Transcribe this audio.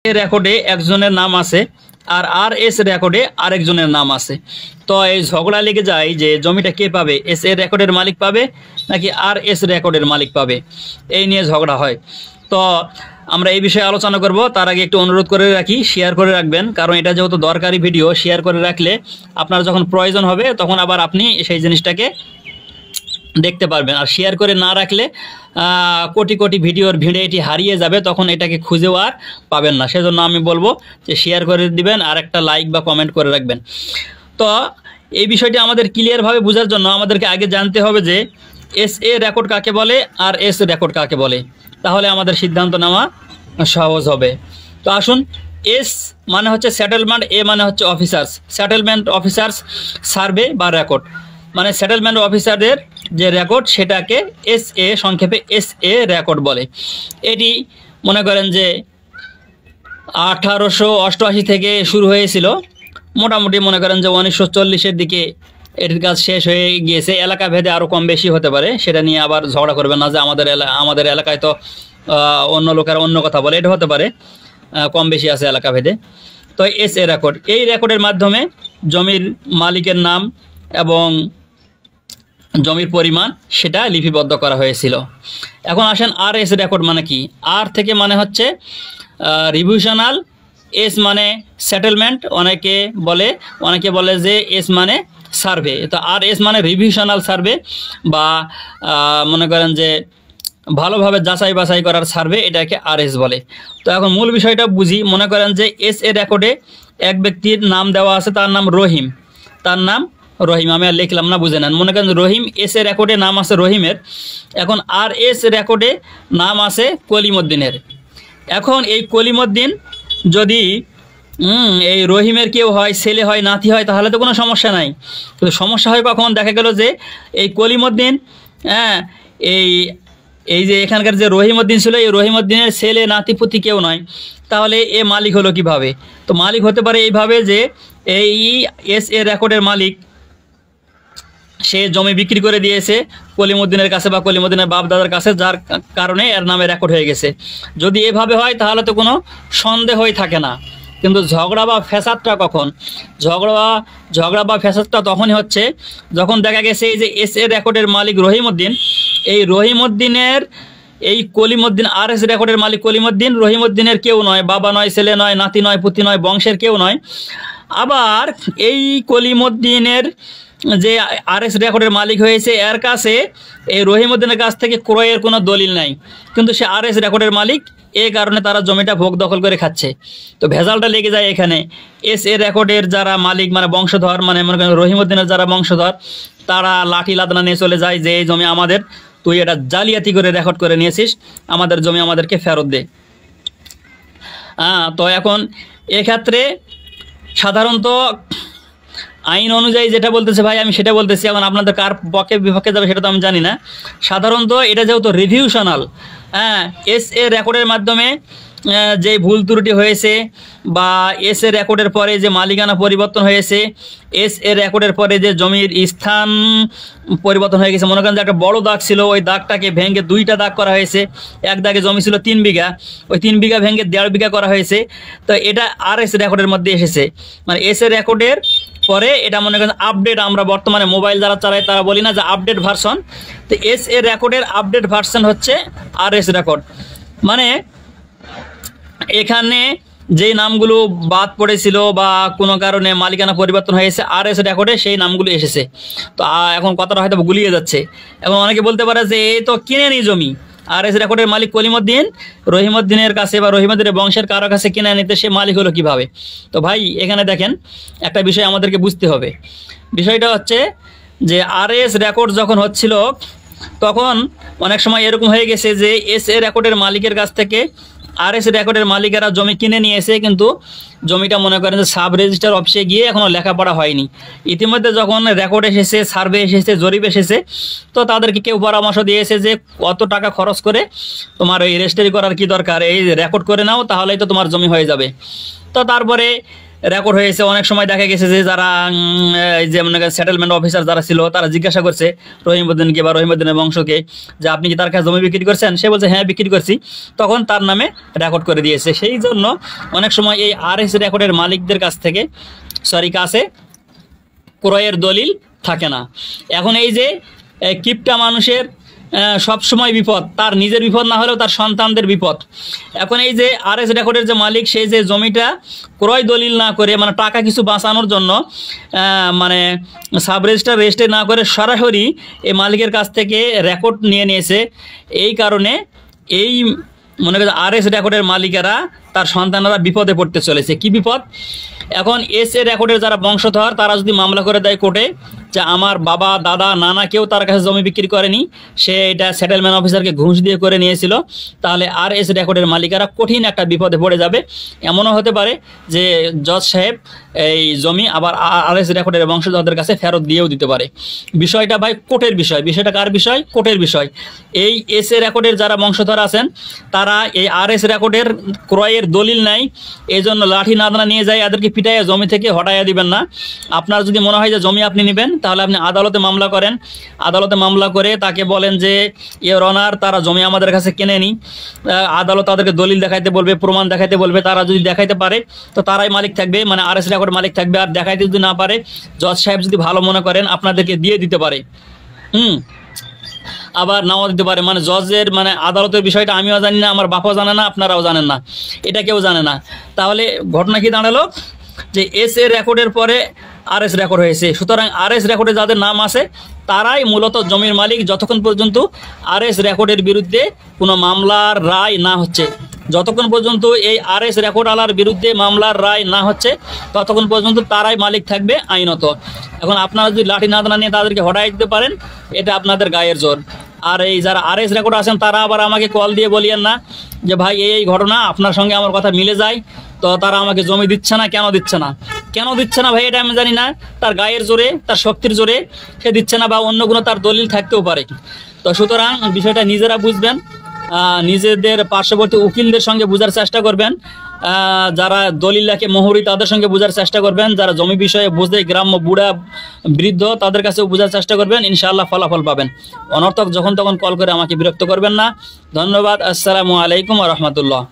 রেকর্ডে একজনের নাম আছে আর আর এস রেকর্ডে আরেকজনের নাম আছে। তো এই ঝগড়া লেগে যায় যে জমিটা কে পাবে, এস এ রেকর্ডের মালিক পাবে নাকি আর এস রেকর্ডের মালিক পাবে, এই নিয়ে ঝগড়া হয়। তো আমরা এই বিষয়ে আলোচনা করব। তার আগে একটু অনুরোধ করে রাখি, শেয়ার করে রাখবেন, কারণ এটা যেহেতু দরকারি ভিডিও, শেয়ার করে রাখলে আপনার যখন প্রয়োজন হবে তখন আবার আপনি সেই জিনিসটাকে দেখতে পারবেন। আর শেয়ার করে না রাখলে কোটি কোটি ভিডিওর ভিড়ে এটি হারিয়ে যাবে, তখন এটাকে খুঁজেও আর পাবেন না। সেজন্য আমি বলবো যে শেয়ার করে দিবেন আর একটা লাইক বা কমেন্ট করে রাখবেন। তো এই বিষয়টি আমাদের ক্লিয়ারভাবে বোঝার জন্য আমাদেরকে আগে জানতে হবে যে এস এ রেকর্ড কাকে বলে আর এস রেকর্ড কাকে বলে, তাহলে আমাদের সিদ্ধান্ত নেওয়া সহজ হবে। তো আসুন, এস মানে হচ্ছে সেটেলমেন্ট, এ মানে হচ্ছে অফিসার্স। সেটেলমেন্ট অফিসার্স সার্ভে বা রেকর্ড, মানে সেটেলমেন্ট অফিসারদের যে রেকর্ড সেটাকে এস এ, সংক্ষেপে এস এ রেকর্ড বলে। এটি মনে করেন যে 1888 থেকে শুরু হয়েছিল, মোটামুটি মনে করেন যে 1940-এর দিকে এটির কাজ শেষ হয়ে গিয়েছে। এলাকা ভেদে আরও কম বেশি হতে পারে, সেটা নিয়ে আবার ঝগড়া করবেন না যে আমাদের এলাকায় তো অন্য লোকেরা অন্য কথা বলে, এটা হতে পারে, কম বেশি আছে এলাকা ভেদে। তো এস এ রেকর্ড, এই রেকর্ডের মাধ্যমে জমির মালিকের নাম এবং জমির পরিমাণ সেটা লিপিবদ্ধ করা হয়েছিল। এখন আসেন আর এস রেকর্ড মানে কি। আর থেকে মানে হচ্ছে রিভিশনাল, এস মানে সেটেলমেন্ট, অনেকে বলে যে এস মানে সার্ভে। তো আর এস মানে রিভিশনাল সার্ভে বা মনে করেন যে ভালোভাবে যাচাই বাছাই করার সার্ভে, এটাকে আর এস বলে। তো এখন মূল বিষয়টা বুঝি। মনে করেন যে এস এ রেকর্ডে এক ব্যক্তির নাম দেওয়া আছে, তার নাম রহিম, আমি আর লিখলাম না, বুঝে নেন। মনে করেন রহিম, এস এ রেকর্ডে নাম আছে রহিমের। এখন আর এস রেকর্ডে নাম আছে কলিমউদ্দিনের। এখন এই কলিমউদ্দিন যদি এই রহিমের কেউ হয়, ছেলে হয়, নাতি হয়, তাহলে তো কোনো সমস্যা নাই। কিন্তু সমস্যা হয় কখন, দেখা গেল যে এই কলিমউদ্দিন, এই যে এখানকার যে রহিমউদ্দিন ছিল, এই রহিমউদ্দিনের ছেলে নাতি পুতি কেউ নয়, তাহলে এ মালিক হলো কিভাবে? তো মালিক হতে পারে এইভাবে যে এই এস এ রেকর্ডের মালিক সে জমি বিক্রি করে দিয়েছে কলিমউদ্দিনের কাছে বা কলিমউদ্দিনের বাপ দাদার কাছে, যার কারণে এর নামে রেকর্ড হয়ে গেছে। যদি এভাবে হয় তাহলে তো কোনো সন্দেহই থাকে না। কিন্তু ঝগড়া বা ফ্যাসাদটা কখন? ঝগড়া বা ফ্যাসাদটা তখনই হচ্ছে যখন দেখা গেছে এই যে এস এ রেকর্ডের মালিক রহিমউদ্দিন, এই রহিমউদ্দিনের এই কলিমউদ্দিন, আর এস রেকর্ডের মালিক কলিমউদ্দিন রহিমউদ্দিনের কেউ নয়, বাবা নয়, ছেলে নয়, নাতি নয়, পুতি নয়, বংশের কেউ নয়। আবার এই কলিমউদ্দিনের যে আর এস রেকর্ডের মালিক হয়েছে, এর কাছে এই রহিমউদ্দিনের কাছ থেকে ক্রয়ের কোনো দলিল নাই, কিন্তু সে আর এস রেকর্ডের মালিক, এই কারণে তারা জমিটা ভোগ দখল করে খাচ্ছে। তো ভেজালটা লেগে যায় এখানে। এস এ রেকর্ডের যারা মালিক মানে বংশধর, মানে মনে করেন রহিমউদ্দিনের যারা বংশধর, তারা লাঠি লাদনা নিয়ে চলে যায় যে এই জমি আমাদের, তুই এটা জালিয়াতি করে রেকর্ড করে নিয়েছিস, আমাদের জমি আমাদেরকে ফেরত দে। তো এখন এক্ষেত্রে সাধারণত আইন অনুযায়ী যেটা বলতেছে ভাই, আমি সেটা বলতেছি। এখন আপনাদের কার পক্ষে বিপক্ষে যাবে সেটা তো আমি জানি না। সাধারণত এটা যেহেতু রিভিউশনাল, এস এ রেকর্ডের মাধ্যমে যে ভুল ত্রুটি হয়েছে বা এস এ রেকর্ডের পরে যে মালিকানা পরিবর্তন হয়েছে, এস এ রেকর্ডের পরে যে জমির স্থান পরিবর্তন হয়ে গেছে, মনে করেন যে একটা বড় দাগ ছিল, ওই দাগটাকে ভেঙে 2টা দাগ করা হয়েছে। এক দাগে জমি ছিল 3 বিঘা, ওই 3 বিঘা ভেঙে 1.5 বিঘা করা হয়েছে। তো এটা আর এস রেকর্ডের মধ্যে এসেছে, মানে এস এ রেকর্ডের পরে এটা মনে করেন আপডেট। আমরা বর্তমানে মোবাইল যারা চালাই তারা বলি না যে আপডেট ভার্সন, তো এস এ রেকর্ডের আপডেট ভার্সন হচ্ছে আর এস রেকর্ড। মানে এখানে যেই নামগুলো বাদ পড়েছিল বা কোনো কারণে মালিকানা পরিবর্তন হয়েছে, আর এস রেকর্ডে সেই নামগুলো এসেছে। তো এখন কথাটা হয়তো গুলিয়ে যাচ্ছে। এবং অনেকে বলতে পারে যে এই তো কিনে নি জমি, আর এস রেকর্ডের মালিক কলিমউদ্দিন রহিমউদ্দিনের কাছে বা রহিমউদ্দিনের বংশের কারো কাছে কিনে নিতে সে মালিক হলো কিভাবে? তো ভাই এখানে দেখেন একটা বিষয় আমাদেরকে বুঝতে হবে। বিষয়টা হচ্ছে যে আর এস রেকর্ড যখন হচ্ছিল তখন অনেক সময় এরকম হয়ে গেছে যে এস এ রেকর্ডের মালিকের কাছ থেকে আর এস রেকর্ডের মালিকেরা জমি কিনে নিয়েছে, কিন্তু জমিটা মনে করেন যে সাব রেজিস্টার অফিসে গিয়ে এখনও লেখাপড়া হয়নি। ইতিমধ্যে যখন রেকর্ড এসেছে, সার্ভে এসেছে, জরিপ এসেছে, তো তাদেরকে কেউ পরামর্শ দিয়েছে যে কত টাকা খরচ করে তোমার ওই রেজিস্ট্রি করার কি দরকার, এই রেকর্ড করে নাও, তাহলেই তো তোমার জমি হয়ে যাবে। তো তারপরে রেকর্ড হয়েছে। অনেক সময় দেখা গেছে যে যারা এই যে মনে করেন সেটেলমেন্ট অফিসার যারা ছিল তারা জিজ্ঞাসা করছে রহিমউদ্দিনকে বা রহিমউদ্দিনের বংশকে যে আপনি কি তার কাছে জমি বিক্রি করছেন, সে বলছে হ্যাঁ বিক্রি করছি, তখন তার নামে রেকর্ড করে দিয়েছে। সেই জন্য অনেক সময় এই আরএস রেকর্ডের মালিকদের কাছ থেকে কাছে ক্রয়ের দলিল থাকে না। এখন এই যে কিপটা মানুষের সব সময় বিপদ, তার নিজের বিপদ না হলেও তার সন্তানদের বিপদ। এখন এই যে আরএস রেকর্ডের যে মালিক, সেই যে জমিটা ক্রয় দলিল না করে মানে টাকা কিছু বাঁচানোর জন্য মানে সাব রেজিস্টার রেজিস্ট্রি না করে সরাসরি এই মালিকের কাছ থেকে রেকর্ড নিয়ে নিয়েছে। এই কারণে এই মনে করেন আরএস রেকর্ডের মালিকেরা তার সন্তানরা বিপদে পড়তে চলেছে। কি বিপদ? এখন এস এ রেকর্ডের যারা বংশধর তারা যদি মামলা করে দেয় কোর্টে যে আমার বাবা দাদা নানা কেউ তার কাছে জমি বিক্রি করেনি, সে এটা সেটেলমেন্ট অফিসারকে ঘুষ দিয়ে করে নিয়েছিল, তাহলে আর এস রেকর্ডের মালিকেরা কঠিন একটা বিপদে পড়ে যাবে। এমনও হতে পারে যে জজ সাহেব এই জমি আবার আর এস রেকর্ডের বংশধরদের কাছে ফেরত দিয়েও দিতে পারে। বিষয়টা ভাই কোর্টের বিষয়। বিষয়টা কার বিষয়? কোর্টের বিষয়। এই এস এ রেকর্ডের যারা বংশধর আছেন তারা এই আর এস রেকর্ডের ক্রয়ের দলিল নাই, এই জন্য লাঠি নাদনা নিয়ে যায় এদেরকে পিটাইয়া জমি থেকে হটাইয়া দিবেন না। আপনার যদি মনে হয় যে জমি আপনি নেবেন তাহলে আপনি আদালতে মামলা করেন। আদালতে মামলা করে তাকে বলেন যে ইওর অনার তারা জমি আমাদের কাছে কেনেনি। আদালত তাদেরকে দলিল দেখাইতে বলবে, প্রমাণ দেখাইতে বলবে। তারা যদি দেখাইতে পারে তো তারাই মালিক থাকবে, মানে আরএস রেকর্ড মালিক থাকবে। আর দেখাইতে যদি না পারে জজ সাহেব যদি ভালো মনে করেন আপনাদেরকে দিয়ে দিতে পারে, আবার নাও দিতে পারে। মানে জজের মানে আদালতের বিষয়টা আমিও জানি না, আমার বাপাও জানে না, আপনারাও জানেন না, এটা কেউ জানে না। তাহলে ঘটনা কি দাঁড়ালো যে এস এ রেকর্ডের পরে আরএস রেকর্ড হয়েছে। সুতরাং আরএস রেকর্ডে যাদের নাম আছে তারাই মূলত জমির মালিক যতক্ষণ পর্যন্ত আরএস রেকর্ডের বিরুদ্ধে কোনো মামলার রায় না হচ্ছে। যতক্ষণ পর্যন্ত এই আরএস রেকর্ড আলার বিরুদ্ধে মামলার রায় না হচ্ছে ততক্ষণ পর্যন্ত তারাই মালিক থাকবে আইনত। এখন আপনারা যদি লাঠি নাদনা নিয়ে তাদেরকে হটাই দিতে পারেন এটা আপনাদের গায়ের জোর। আর এই যারা আরএস রেকর্ড আছেন তারা আবার আমাকে কল দিয়ে বলিয়েন না যে ভাই এই ঘটনা আপনার সঙ্গে আমার কথা মিলে যায়, তো তারা আমাকে জমি দিচ্ছে না, কেন দিচ্ছে না? কেন দিচ্ছে না ভাই এটা আমি জানি না, তার গায়ের জোরে তার শক্তির জোরে সে দিচ্ছে না, বা অন্য কোনো তার দলিল থাকতেও পারে। তো সুতরাং বিষয়টা নিজেরা বুঝবেন, নিজেদের পার্শ্ববর্তী উকিলদের সঙ্গে বোঝার চেষ্টা করবেন, যারা দলিল লেখে মোহরি তাদের সঙ্গে বোঝার চেষ্টা করবেন, যারা জমি বিষয়ে বুঝে গ্রাম্য বুড়া বৃদ্ধ তাদের কাছেও বোঝার চেষ্টা করবেন, ইনশাআল্লাহ ফলাফল পাবেন। অনর্থক যখন তখন কল করে আমাকে বিরক্ত করবেন না। ধন্যবাদ। আসসালামু আলাইকুম ওয়া রাহমাতুল্লাহ।